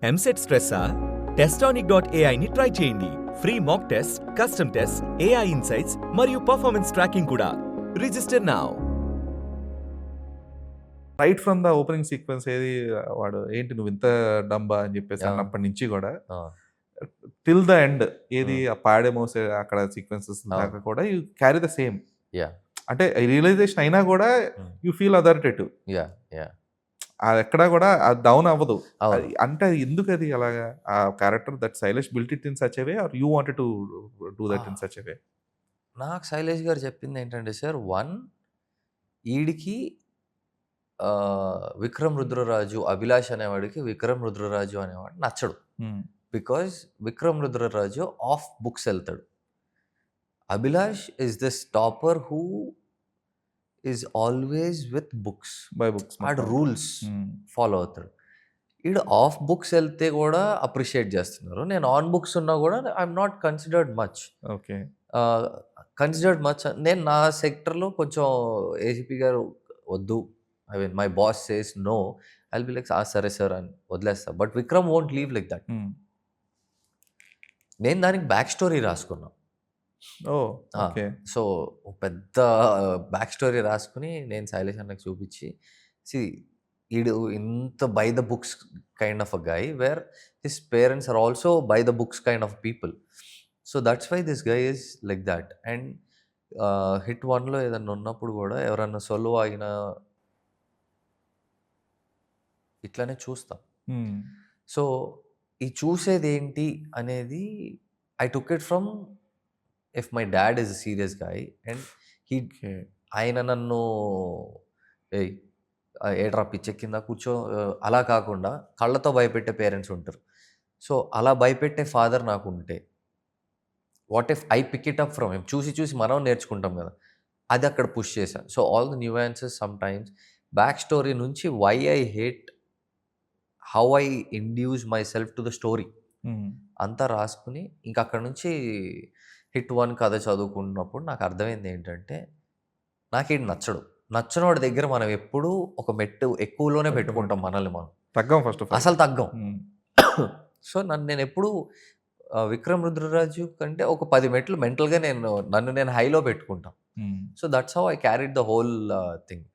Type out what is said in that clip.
ఎంసెట్ స్ట్రెస్సా? టెస్టానిక్.ai ని ట్రై చేయండి. Free mock test, custom test, AI insights మరియు పర్ఫార్మెన్స్ ట్రాకింగ్ కూడా. Register now. Right from the opening sequence ఏది వాడు ఏంటి నువ్వు ఇంత డంబా అని చెప్పేసి ఆ. అన్నప్పటి నుంచి కూడా ఆ, టిల్ ద ఎండ్ ఏది ఆ పాడే మోసే అక్కడ సీక్వెన్సెస్ ఆ. దాకా కూడా you carry the same. Yeah అంటే రియలైజేషన్ అయినా కూడా you feel authoritative. Yeah yeah అది ఎక్కడా కూడా అది డౌన్ అవ్వదు. అవును. అది అంటే అది ఎందుకు అది అలాగా ఆ character that Shailesh built it in such a way are you wanted to do that in such a way? నాకు శైలేష్ గారు చెప్పింది ఏంటంటే సార్, ఈడికి విక్రమ్ రుద్రరాజు, అభిలాష్ అనేవాడికి విక్రమ్ రుద్రరాజు అనేవాడు నచ్చడు. Because Vikram Rudraraju of books వెళ్తాడు. Abhilash is this topper who is always with books. By books ఆడు రూల్స్ ఫాలో అవుతాడు. ఈడు ఆఫ్ బుక్స్ వెళ్తే కూడా అప్రిషియేట్ చేస్తున్నారు. నేను ఆన్ బుక్స్ ఉన్నా కూడా I'm not considered much. Okay. Considered much నేను నా సెక్టర్లో కొంచెం ఏసీపీ గారు వద్దు, I mean my boss says no, I'll be like సరే సార్ అని వదిలేస్తా. But Vikram won't leave like that. నేను దానికి బ్యాక్ స్టోరీ రాసుకున్నా. Oh okay. సో పెద్ద బ్యాక్ స్టోరీ రాసుకుని నేను శైలేష్ అన్నకు చూపించి, సి ఈడు ఇంత by the books kind of a guy where his parents are also by the books kind of people. So that's why this guy is like that. And hit 1లో ఏదన్నా ఉన్నప్పుడు కూడా ఎవరన్నా సొల్లు ఆగినా ఇట్లానే చూస్తాం. సో ఈ చూసేది ఏంటి అనేది I took it from if my dad is a serious guy and he ఆయన నన్ను ఏయ్ ఏడ్రా పిచ్చ కింద కూర్చో అలా కాకుండా కళ్ళతో భయపెట్టే పేరెంట్స్ ఉంటారు. సో అలా భయపెట్టే ఫాదర్ నాకు ఉంటే what if I pick it up from him? చూసి చూసి మనం నేర్చుకుంటాం కదా, అది అక్కడ పుష్ చేశాను. So all the nuances sometimes back story నుంచి why I hate how I induce myself to the story అంతా రాసుకుని ఇంకా అక్కడ నుంచి హిట్ 1 కథ చదువుకున్నప్పుడు నాకు అర్థమైంది ఏంటంటే, నాకు ఇది నచ్చని వాడి దగ్గర మనం ఎప్పుడూ ఒక మెట్టు ఎక్కువలోనే పెట్టుకుంటాం మనల్ని మనం, తగ్గం ఫస్ట్ ఆఫ్ ఆల్. అసలు తగ్గం. సో నేను ఎప్పుడూ విక్రమ్ రుద్రరాజు కంటే ఒక 10 మెట్లు మెంటల్గా నన్ను నేను హైలో పెట్టుకుంటాం. So that's how I carried the whole thing.